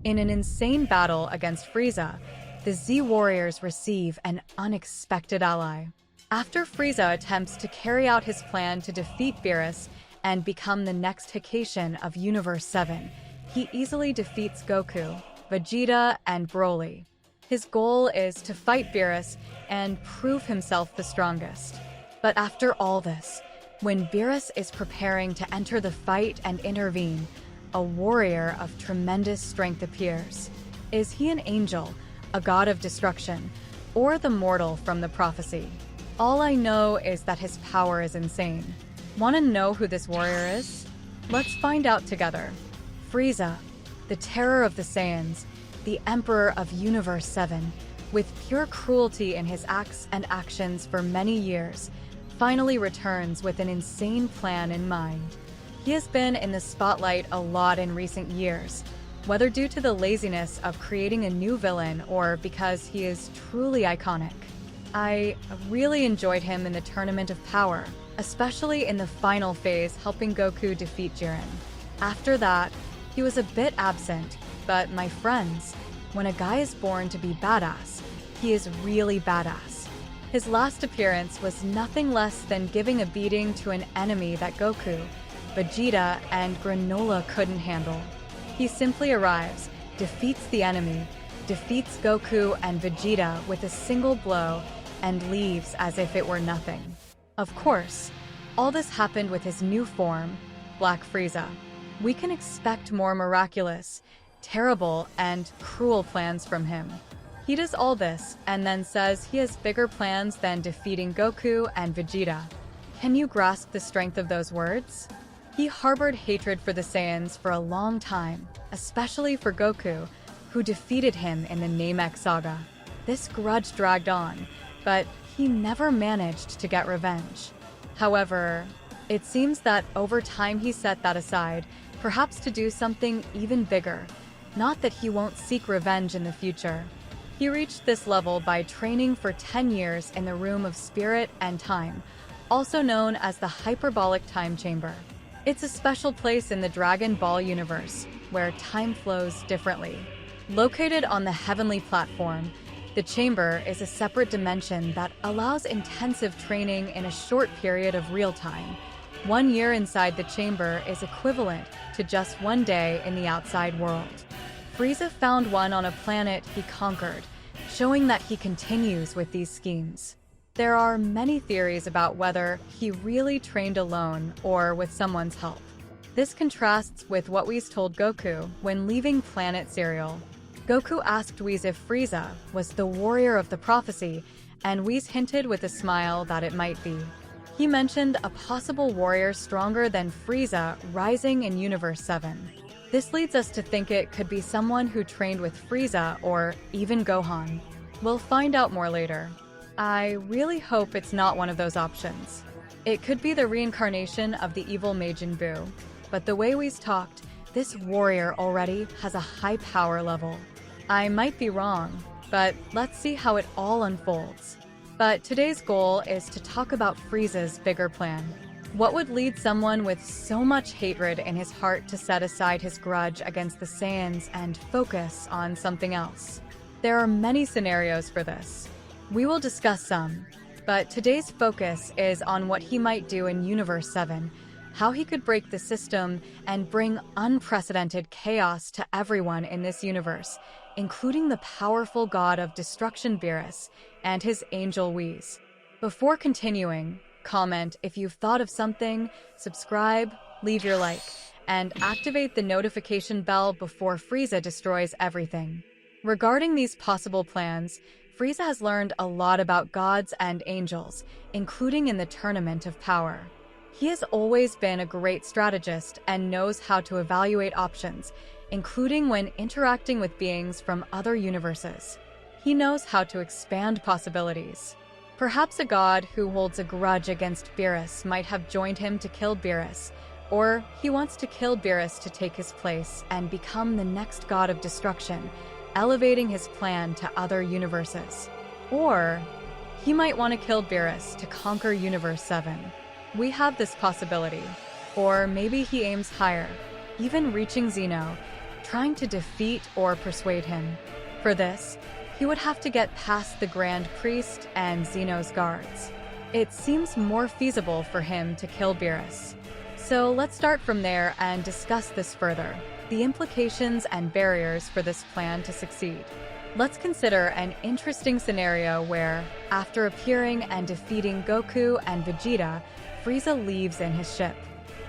In an insane battle against Frieza, the Z Warriors receive an unexpected ally. After Frieza attempts to carry out his plan to defeat Beerus and become the next Hikaishin of Universe 7, he easily defeats Goku, Vegeta, and Broly. His goal is to fight Beerus and prove himself the strongest. But after all this, when Beerus is preparing to enter the fight and intervene, a warrior of tremendous strength appears. Is he an angel, a god of destruction, or the mortal from the prophecy? All I know is that his power is insane. Want to know who this warrior is? Let's find out together. Frieza, the terror of the Saiyans, the Emperor of Universe 7, with pure cruelty in his acts and actions for many years, finally returns with an insane plan in mind. He has been in the spotlight a lot in recent years, whether due to the laziness of creating a new villain or because he is truly iconic. I really enjoyed him in the Tournament of Power, especially in the final phase helping Goku defeat Jiren. After that, he was a bit absent, but my friends, when a guy is born to be badass, he is really badass. His last appearance was nothing less than giving a beating to an enemy that Goku, Vegeta, and Granola couldn't handle. He simply arrives, defeats the enemy, defeats Goku and Vegeta with a single blow, and leaves as if it were nothing. Of course, all this happened with his new form, Black Frieza. We can expect more miraculous, terrible, and cruel plans from him. He does all this and then says he has bigger plans than defeating Goku and Vegeta. Can you grasp the strength of those words? He harbored hatred for the Saiyans for a long time, especially for Goku, who defeated him in the Namek saga. This grudge dragged on, but he never managed to get revenge. However, it seems that over time he set that aside, perhaps to do something even bigger. Not that he won't seek revenge in the future. He reached this level by training for 10 years in the Room of Spirit and Time, also known as the Hyperbolic Time Chamber. It's a special place in the Dragon Ball universe, where time flows differently. Located on the Heavenly Platform, the chamber is a separate dimension that allows intensive training in a short period of real time. 1 year inside the chamber is equivalent to just 1 day in the outside world. Frieza found one on a planet he conquered, showing that he continues with these schemes. There are many theories about whether he really trained alone or with someone's help. This contrasts with what Whis told Goku when leaving Planet Cereal. Goku asked Whis if Frieza was the warrior of the prophecy, and Whis hinted with a smile that it might be. He mentioned a possible warrior stronger than Frieza rising in Universe 7. This leads us to think it could be someone who trained with Frieza or even Gohan. We'll find out more later. I really hope it's not one of those options. It could be the reincarnation of the evil Majin Buu, but the way Whis talked, this warrior already has a high power level. I might be wrong, but let's see how it all unfolds. But today's goal is to talk about Frieza's bigger plan. What would lead someone with so much hatred in his heart to set aside his grudge against the Saiyans and focus on something else? There are many scenarios for this. We will discuss some, but today's focus is on what he might do in Universe 7, how he could break the system and bring unprecedented chaos to everyone in this universe, including the powerful god of destruction Beerus and his angel Whis. Before continuing, comment if you've thought of something, subscribe, leave your like, and activate the notification bell before Frieza destroys everything. Regarding these possible plans, Frieza has learned a lot about gods and angels, including in the Tournament of Power. He has always been a great strategist and knows how to evaluate options, including when interacting with beings from other universes. He knows how to expand possibilities. Perhaps a god who holds a grudge against Beerus might have joined him to kill Beerus, or he wants to kill Beerus to take his place and become the next god of destruction, elevating his plan to other universes. Or he might want to kill Beerus to conquer Universe 7. We have this possibility. Or maybe he aims higher, even reaching Xeno, trying to defeat or persuade him. For this, he would have to get past the Grand Priest and Zeno's guards. It seems more feasible for him to kill Beerus. So let's start from there and discuss this further, the implications and barriers for this plan to succeed. Let's consider an interesting scenario where, after appearing and defeating Goku and Vegeta, Frieza leaves in his ship.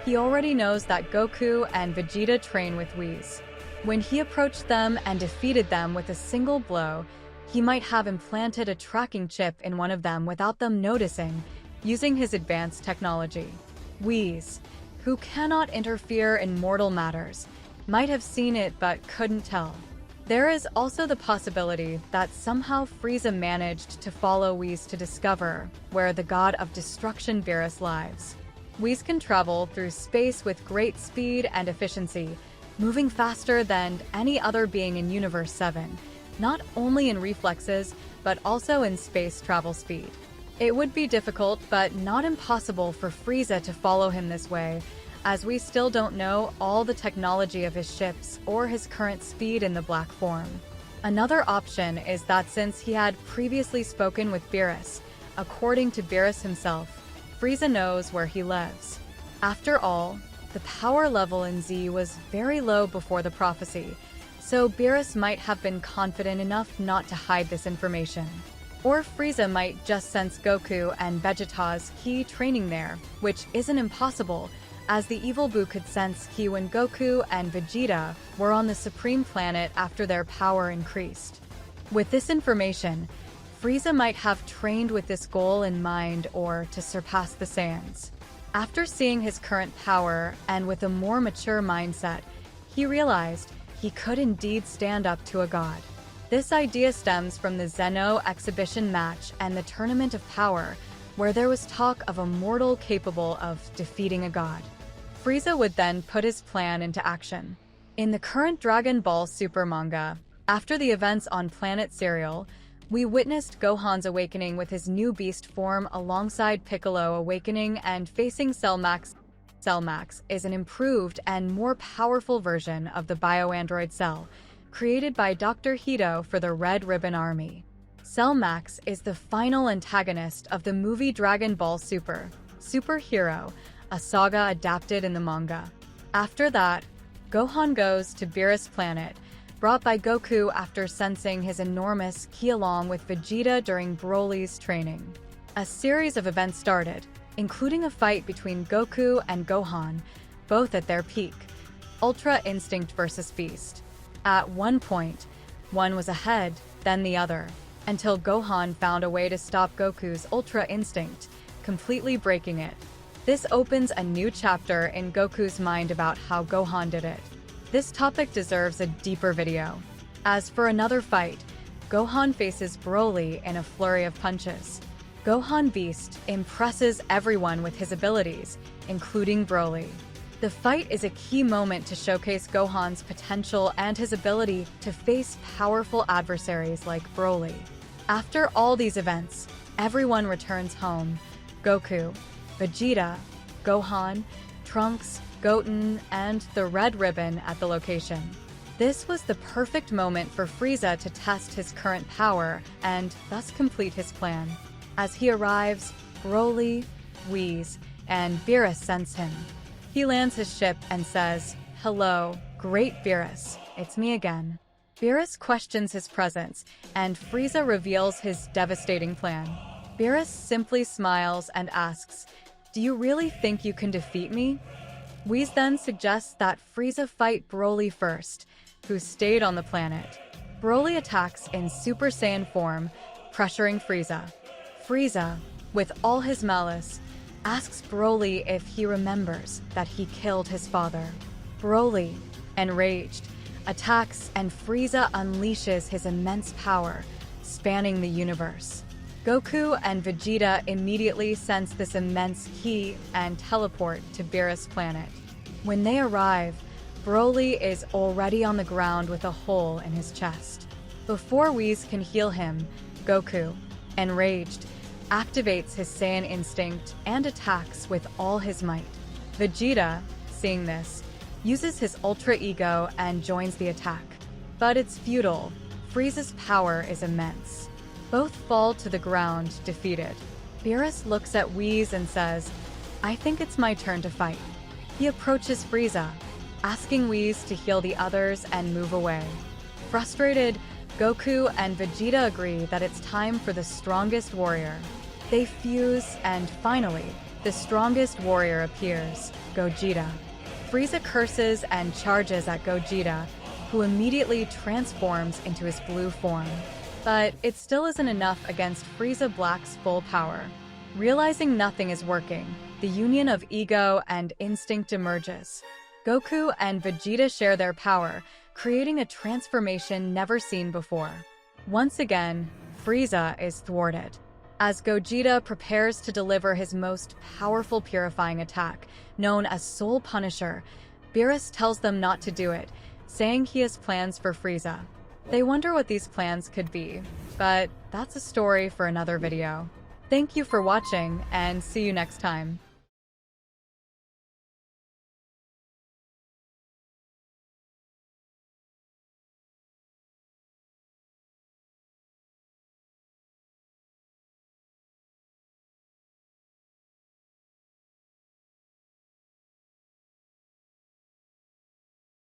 He already knows that Goku and Vegeta train with Whis. When he approached them and defeated them with a single blow, he might have implanted a tracking chip in one of them without them noticing, using his advanced technology. Whis, who cannot interfere in mortal matters, might have seen it but couldn't tell. There is also the possibility that somehow Frieza managed to follow Whis to discover where the god of destruction Beerus lies. Whis can travel through space with great speed and efficiency, moving faster than any other being in Universe 7, not only in reflexes, but also in space travel speed. It would be difficult, but not impossible for Frieza to follow him this way, as we still don't know all the technology of his ships or his current speed in the black form. Another option is that since he had previously spoken with Beerus, according to Beerus himself, Frieza knows where he lives. After all, the power level in Z was very low before the prophecy, so Beerus might have been confident enough not to hide this information. Or Frieza might just sense Goku and Vegeta's ki training there, which isn't impossible, as the Evil Boo could sense ki when Goku and Vegeta were on the Supreme Planet after their power increased. With this information, Frieza might have trained with this goal in mind or to surpass the Saiyans. After seeing his current power and with a more mature mindset, he realized he could indeed stand up to a god. This idea stems from the Zeno exhibition match and the Tournament of Power, where there was talk of a mortal capable of defeating a god. Frieza would then put his plan into action. In the current Dragon Ball Super manga, after the events on Planet Cereal, we witnessed Gohan's awakening with his new beast form alongside Piccolo awakening and facing Cell Max. Cell Max is an improved and more powerful version of the bioandroid Cell, created by Dr. Hito for the Red Ribbon Army. Cell Max is the final antagonist of the movie Dragon Ball Super, Super Hero, a saga adapted in the manga. After that, Gohan goes to Beerus Planet, brought by Goku after sensing his enormous ki along with Vegeta during Broly's training. A series of events started, including a fight between Goku and Gohan, both at their peak. Ultra Instinct versus Beast. At one point, one was ahead, then the other, until Gohan found a way to stop Goku's Ultra Instinct, completely breaking it. This opens a new chapter in Goku's mind about how Gohan did it. This topic deserves a deeper video. As for another fight, Gohan faces Broly in a flurry of punches. Gohan Beast impresses everyone with his abilities, including Broly. The fight is a key moment to showcase Gohan's potential and his ability to face powerful adversaries like Broly. After all these events, everyone returns home. Goku, Vegeta, Gohan, Trunks, Goten, and the Red Ribbon at the location. This was the perfect moment for Frieza to test his current power and thus complete his plan. As he arrives, Broly, Whis, and Beerus sense him. He lands his ship and says, "Hello, great Beerus, it's me again." Beerus questions his presence, and Frieza reveals his devastating plan. Beerus simply smiles and asks, "Do you really think you can defeat me?" Whis then suggests that Frieza fight Broly first, who stayed on the planet. Broly attacks in Super Saiyan form, pressuring Frieza. Frieza, with all his malice, asks Broly if he remembers that he killed his father. Broly, enraged, attacks and Frieza unleashes his immense power, spanning the universe. Goku and Vegeta immediately sense this immense ki and teleport to Beerus Planet. When they arrive, Broly is already on the ground with a hole in his chest. Before Whis can heal him, Goku, enraged, activates his Saiyan instinct and attacks with all his might. Vegeta, seeing this, uses his Ultra Ego and joins the attack. But it's futile. Frieza's power is immense. Both fall to the ground, defeated. Beerus looks at Whis and says, "I think it's my turn to fight." He approaches Frieza, asking Whis to heal the others and move away. Frustrated, Goku and Vegeta agree that it's time for the strongest warrior. They fuse, and finally, the strongest warrior appears, Gogeta. Frieza curses and charges at Gogeta, who immediately transforms into his blue form. But it still isn't enough against Frieza Black's full power. Realizing nothing is working, the union of ego and instinct emerges. Goku and Vegeta share their power, creating a transformation never seen before. Once again, Frieza is thwarted. As Gogeta prepares to deliver his most powerful purifying attack, known as Soul Punisher, Beerus tells them not to do it, saying he has plans for Frieza. They wonder what these plans could be, but that's a story for another video. Thank you for watching, and see you next time.